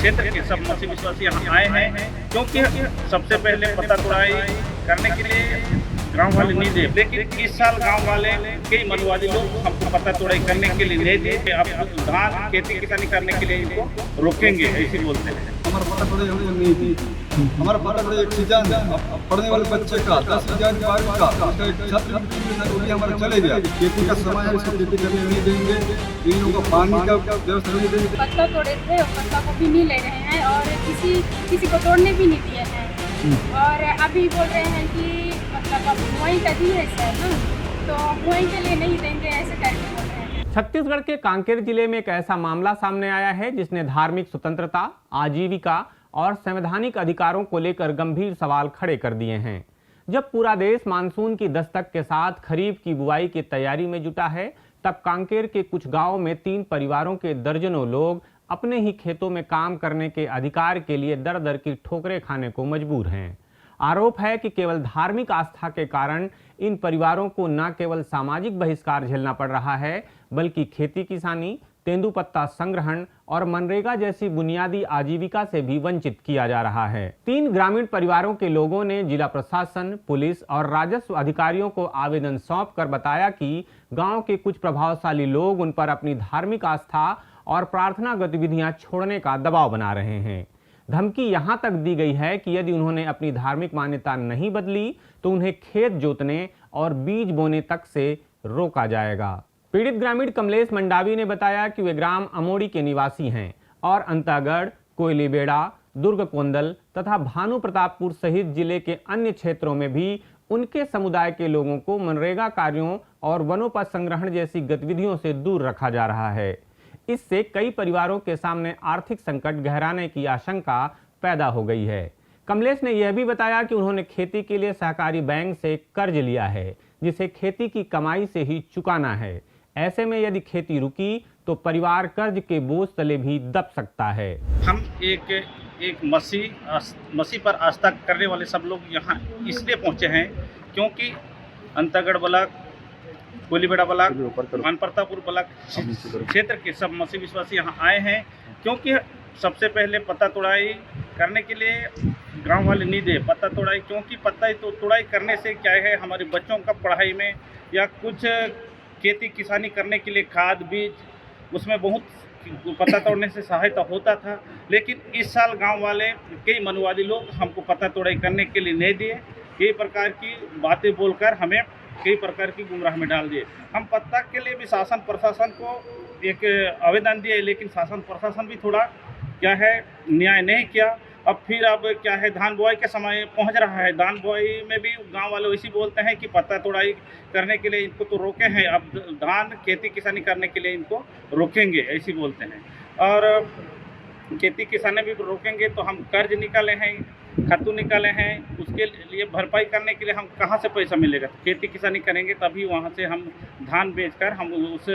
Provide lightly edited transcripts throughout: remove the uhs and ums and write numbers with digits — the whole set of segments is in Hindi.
क्षेत्र के सब मसीह विश्वासी यहाँ आए हैं, क्योंकि सबसे पहले पत्ता तुड़ाई करने के लिए गांव वाले नहीं दे, लेकिन इस साल गांव वाले कई मनुवादी लोग हमको पत्ता तुड़ाई करने के लिए नहीं दिए। अब धान खेती किसानी करने के लिए इनको रोकेंगे, ऐसे बोलते हैं। हमारा पत्ता तुड़ाई हमको नहीं दी। हमारा पत्ता तुड़ाई एक सीजन है, अब पढ़ने वाले बच्चे का 10,000 12 का उसका एक छात्र वो भी हमारा चले गया। खेती का समय है, इसको खेती करने नहीं देंगे, इन लोगों को पानी का व्यवस्था नहीं देंगे। पत्ता तोड़े थे, पत्ता को भी नहीं ले रहे हैं और किसी को तोड़ने भी नहीं दिए हैं। और अभी बोल रहे हैं कि मतलब अब मुआई का दी है सर ना, तो मुआई के लिए नहीं देंगे, ऐसे करके बोल रहे हैं। छत्तीसगढ़ के कांकेर जिले में एक ऐसा मामला सामने आया है जिसने धार्मिक स्वतंत्रता, आजीविका और संवैधानिक अधिकारों को लेकर गंभीर सवाल खड़े कर दिए हैं। जब पूरा देश मानसून की दस्तक के साथ खरीफ की बुआई की तैयारी में जुटा है, तब कांकेर के कुछ गांवों में 3 परिवारों के दर्जनों लोग अपने ही खेतों में काम करने के अधिकार के लिए दर दर की ठोकरें खाने को मजबूर हैं। आरोप है कि केवल धार्मिक आस्था के कारण इन परिवारों को न केवल सामाजिक बहिष्कार झेलना पड़ रहा है, बल्कि खेती किसानी, तेंदुपत्ता संग्रहण और मनरेगा जैसी बुनियादी आजीविका से भी वंचित किया जा रहा है। 3 ग्रामीण परिवारों के लोगों ने जिला प्रशासन, पुलिस और राजस्व अधिकारियों को आवेदन सौंपकर बताया कि गांव के कुछ प्रभावशाली लोग उन पर अपनी धार्मिक आस्था और प्रार्थना गतिविधियां छोड़ने का दबाव बना रहे हैं। धमकी यहां तक दी गई है कि यदि उन्होंने अपनी धार्मिक मान्यता नहीं बदली तो उन्हें खेत जोतने और बीज बोने तक से रोका जाएगा। पीड़ित ग्रामीण कमलेश मंडावी ने बताया कि वे ग्राम अमोड़ी के निवासी हैं और अंतागढ़, कोयलीबेड़ा, दुर्ग कोंदल तथा भानु प्रतापपुर सहित जिले के अन्य क्षेत्रों में भी उनके समुदाय के लोगों को मनरेगा कार्यों और वनोपज संग्रहण जैसी गतिविधियों से दूर रखा जा रहा है। इससे कई परिवारों के सामने आर्थिक संकट गहराने की आशंका पैदा हो गई है। कमलेश ने यह भी बताया कि उन्होंने खेती के लिए सहकारी बैंक से कर्ज लिया है, जिसे खेती की कमाई से ही चुकाना है। ऐसे में यदि खेती रुकी तो परिवार कर्ज के बोझ तले भी दब सकता है। हम एक मसीह पर आस्था करने वाले सब लोग यहाँ इसलिए पहुँचे हैं क्योंकि Antagarh block, Koyalibeda block, Bhanu Pratappur block क्षेत्र के सब मसीह विश्वासी यहाँ आए हैं, क्योंकि सबसे पहले पत्ता तुड़ाई करने के लिए गांव वाले नहीं दे। पत्ता तुड़ाई क्योंकि पत्ता तो तुड़ाई करने से क्या है, हमारे बच्चों का पढ़ाई में या कुछ खेती किसानी करने के लिए खाद बीज, उसमें बहुत पत्ता तोड़ने से सहायता होता था। लेकिन इस साल गांव वाले कई मनुवादी लोग हमको पत्ता तोड़ाई करने के लिए नहीं दिए। कई प्रकार की बातें बोलकर हमें कई प्रकार की गुमराह में डाल दिए। हम पत्ता के लिए भी शासन प्रशासन को एक आवेदन दिए, लेकिन शासन प्रशासन भी थोड़ा क्या है न्याय नहीं किया। अब क्या है, धान बुआई के समय पहुंच रहा है। धान बुआई में भी गांव वाले वैसे बोलते हैं कि पत्ता तोड़ाई करने के लिए इनको तो रोके हैं, अब धान खेती किसानी करने के लिए इनको रोकेंगे, ऐसे बोलते हैं। और खेती किसानी भी रोकेंगे तो हम कर्ज निकाले हैं, खातू निकाले हैं, उसके लिए भरपाई करने के लिए हम कहाँ से पैसा मिलेगा? खेती किसानी करेंगे तभी वहाँ से हम धान बेचकर हम उस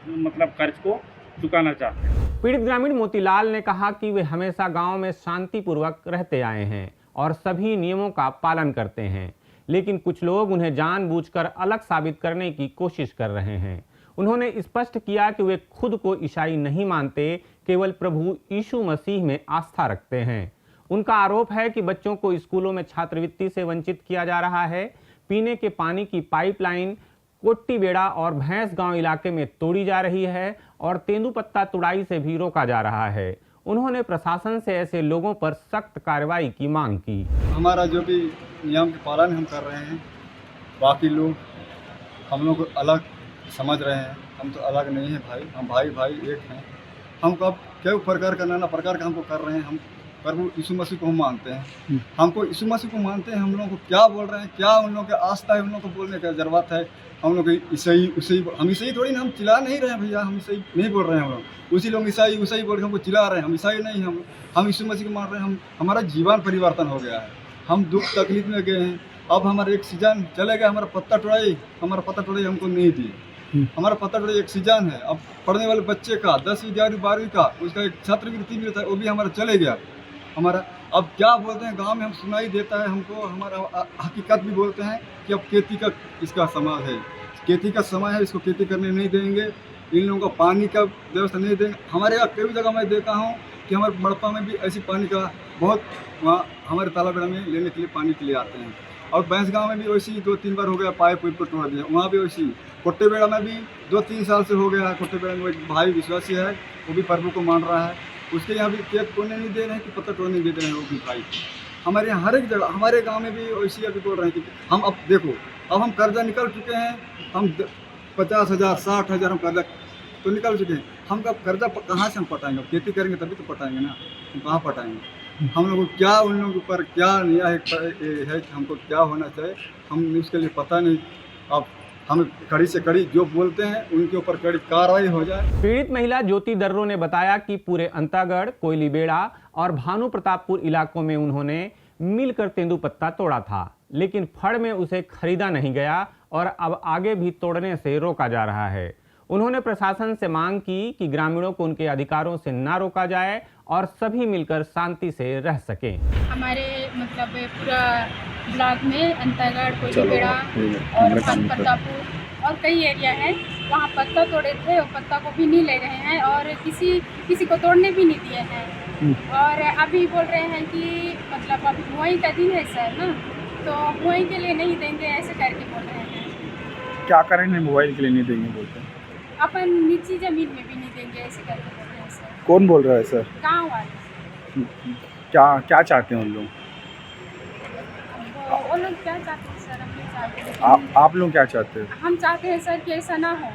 मतलब कर्ज को चुकाना चाहते हैं। पीड़ित ग्रामीण मोतीलाल ने कहा कि वे हमेशा गांव में शांतिपूर्वक रहते आए हैं और सभी नियमों का पालन करते हैं, लेकिन कुछ लोग उन्हें जानबूझकर अलग साबित करने की कोशिश कर रहे हैं। उन्होंने स्पष्ट किया कि वे खुद को ईसाई नहीं मानते, केवल प्रभु यीशु मसीह में आस्था रखते हैं। उनका आरोप है कि बच्चों को स्कूलों में छात्रवृत्ति से वंचित किया जा रहा है, पीने के पानी की पाइपलाइन कोट्टीबेड़ा और भैंस गांव इलाके में तोड़ी जा रही है और तेंदुपत्ता तुड़ाई से भी रोका जा रहा है। उन्होंने प्रशासन से ऐसे लोगों पर सख्त कार्रवाई की मांग की। हमारा जो भी नियम के पालन हम कर रहे हैं, बाकी लोग हम लोग को अलग समझ रहे हैं। हम तो अलग नहीं है भाई, हम भाई भाई एक हैं। हम कब कई प्रकार का नाना प्रकार का हमको कर रहे हैं। हम प्रभु यीशु मसीह को हम मानते हैं, हमको यीशु मसीह को मानते हैं। हम लोगों को क्या बोल रहे हैं, क्या उन लोगों की आस्था है, उन लोगों को बोलने की ज़रूरत है। हम लोग ईसाई हम ईसाई थोड़ी ना, हम चिल्ला नहीं रहे हैं भैया, हम ईसाई नहीं बोल रहे हैं। हम लोग उसी लोग ईसाई बोल के हमको चिल्ला रहे हैं। हम ईसाई नहीं, हम यीशु मसीह को मान रहे हैं। हमारा जीवन परिवर्तन हो गया है, हम दुख तकलीफ में गए हैं। अब हमारा एक सीजन चले गया, हमारा पत्ता तुड़ाई हमको नहीं दी। हमारा पत्ता तुड़ाई एक सीजन है। अब पढ़ने वाले बच्चे का 10वीं 11वीं 12वीं का उसका एक छात्रवृत्ति मिलता है, वो भी हमारा चले गया। हमारा अब क्या बोलते हैं, गांव में हम सुनाई देता है हमको, हमारा हकीकत भी बोलते हैं कि अब खेती का इसका समय है, खेती का समय है, इसको खेती करने नहीं देंगे। इन लोगों को पानी का व्यवस्था नहीं देंगे। हमारे यहाँ कई जगह मैं देखा हूँ कि हमारे मड़पा में भी ऐसी पानी का बहुत, वहाँ हमारे तालाब में लेने के लिए पानी के लिए आते हैं। और बैंस गाँव में भी वैसे ही 2-3 बार हो गया, पाइप वाइप को तोड़ दिया, वहाँ भी वैसी। कोट्टे बेड़ा में भी 2-3 साल से हो गया। कोट्टे बेड़ा में एक भाई विश्वासी है, वो भी प्रभु को मान रहा है, उसके यहाँ भी केक तोड़ने नहीं दे रहे हैं कि पत्ता तोड़ने नहीं दे रहे हैं वो भी भाई। हमारे यहाँ हर एक जगह, हमारे गांव में भी वैसे अभी बोल रहे हैं कि हम अब देखो, अब हम कर्जा निकल चुके हैं, हम 50,000 60,000 हम कर्जा तो निकल चुके हैं। हम कब कर्जा कहाँ से हम पटाएंगे? खेती करेंगे तभी तो पटाएंगे ना, हम कहाँ पटाएंगे? हम लोगों को क्या, उन लोगों के ऊपर क्या नया है कि हमको क्या होना चाहिए, हम इसके लिए पता नहीं। अब हम कड़ी से कड़ी जो बोलते हैं उनके ऊपर कड़ी कार्रवाई हो जाए। पीड़ित महिला ज्योति दर्रो ने बताया कि पूरे अंतागढ़, कोयलीबेड़ा और भानु प्रतापपुर इलाकों में उन्होंने मिलकर तेंदुपत्ता तोड़ा था, लेकिन फड़ में उसे खरीदा नहीं गया और अब आगे भी तोड़ने से रोका जा रहा है। उन्होंने प्रशासन से मांग की कि ग्रामीणों को उनके अधिकारों से न रोका जाए और सभी मिलकर शांति से रह सकें। हमारे मतलब पूरा ब्लॉक में अंतागढ़, कोयलीबेड़ा और भानु प्रतापपुर और कई एरिया है, वहाँ पत्ता तोड़े थे और पत्ता को भी नहीं ले रहे हैं और किसी को तोड़ने भी नहीं दिए हैं। और अभी बोल रहे हैं कि मतलब अब बुआई का दिन है सर ना, तो बुआई के लिए नहीं देंगे ऐसे करके बोल रहे हैं। क्या करेंगे? मोबाइल के लिए नहीं देंगे बोलते हैं। अपन निजी जमीन में भी नहीं देंगे ऐसे करके बोल रहे हैं सर। कौन बोल रहा है सर? गाँव वाले। क्या चाहते हैं उन लोग? वो लोग क्या चाहते हैं सर? हम नहीं चाहते। आप लोग क्या चाहते हैं? हम चाहते हैं सर कि ऐसा ना हो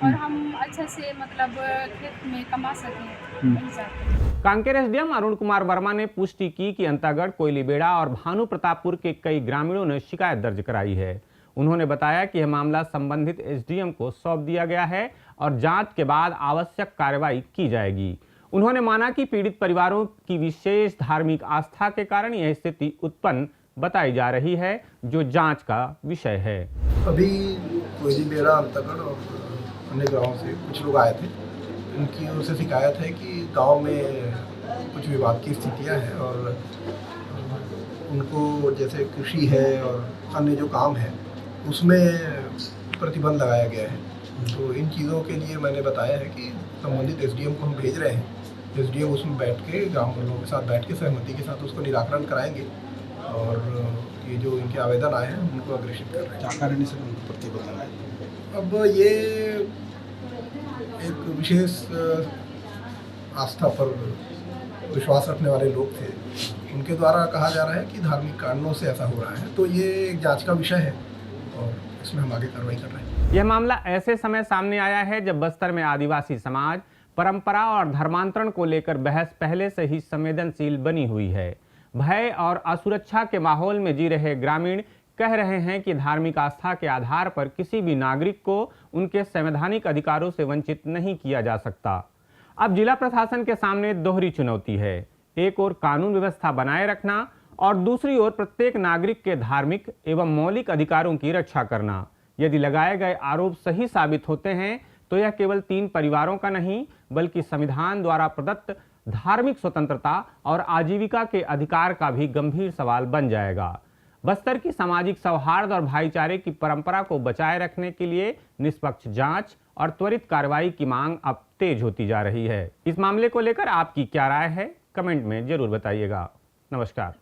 और हम अच्छे से मतलब खेत में कमा सकें, नहीं चाहते। कांकेर एसडीएम अरुण कुमार वर्मा ने पुष्टि की कि अंतागढ़, कोयलीबेड़ा और भानु प्रतापपुर के कई ग्रामीणों ने शिकायत दर्ज कराई है। उन्होंने बताया कि यह मामला संबंधित एसडीएम को सौंप दिया गया है और जांच के बाद आवश्यक कार्रवाई की जाएगी। उन्होंने माना कि पीड़ित परिवारों की विशेष धार्मिक आस्था के कारण यह स्थिति उत्पन्न बताई जा रही है, जो जांच का विषय है। अभी कोयलीबेड़ा, अंतागढ़ और अन्य गाँव से कुछ लोग आए थे। उनकी ओर से शिकायत है कि गांव में कुछ विवाद की स्थितियां हैं और उनको जैसे कृषि है और अन्य जो काम है उसमें प्रतिबंध लगाया गया है। तो इन चीज़ों के लिए मैंने बताया है कि संबंधित एसडीएम को हम भेज रहे हैं। एसडीएम उसमें बैठ के गाँव वालों के साथ बैठ के सहमति के साथ उसको निराकरण कराएंगे और ये जो इनके आवेदन आए हैं उनको अग्रेसित कर रहे हैं। क्या कारण से उनको प्रतिबंध लगाया? अब ये एक विशेष आस्था पर विश्वास रखने वाले लोग थे, उनके द्वारा कहा जा रहा है कि धार्मिक कारणों से ऐसा हो रहा है। तो ये एक जांच का विषय है और इसमें हम आगे कार्रवाई कर रहे हैं। यह मामला ऐसे समय सामने आया है जब बस्तर में आदिवासी समाज, परंपरा और धर्मांतरण को लेकर बहस पहले से ही संवेदनशील बनी हुई है। भय और असुरक्षा के माहौल में जी रहे ग्रामीण कह रहे हैं कि धार्मिक आस्था के आधार पर किसी भी नागरिक को उनके संवैधानिक अधिकारों से वंचित नहीं किया जा सकता। अब जिला प्रशासन के सामने दोहरी चुनौती है, एक ओर कानून व्यवस्था बनाए रखना और दूसरी ओर प्रत्येक नागरिक के धार्मिक एवं मौलिक अधिकारों की रक्षा करना। यदि लगाए गए आरोप सही साबित होते हैं तो यह केवल 3 परिवारों का नहीं बल्कि संविधान द्वारा प्रदत्त धार्मिक स्वतंत्रता और आजीविका के अधिकार का भी गंभीर सवाल बन जाएगा। बस्तर की सामाजिक सौहार्द और भाईचारे की परंपरा को बचाए रखने के लिए निष्पक्ष जांच और त्वरित कार्रवाई की मांग अब तेज होती जा रही है। इस मामले को लेकर आपकी क्या राय है, कमेंट में जरूर बताइएगा। नमस्कार।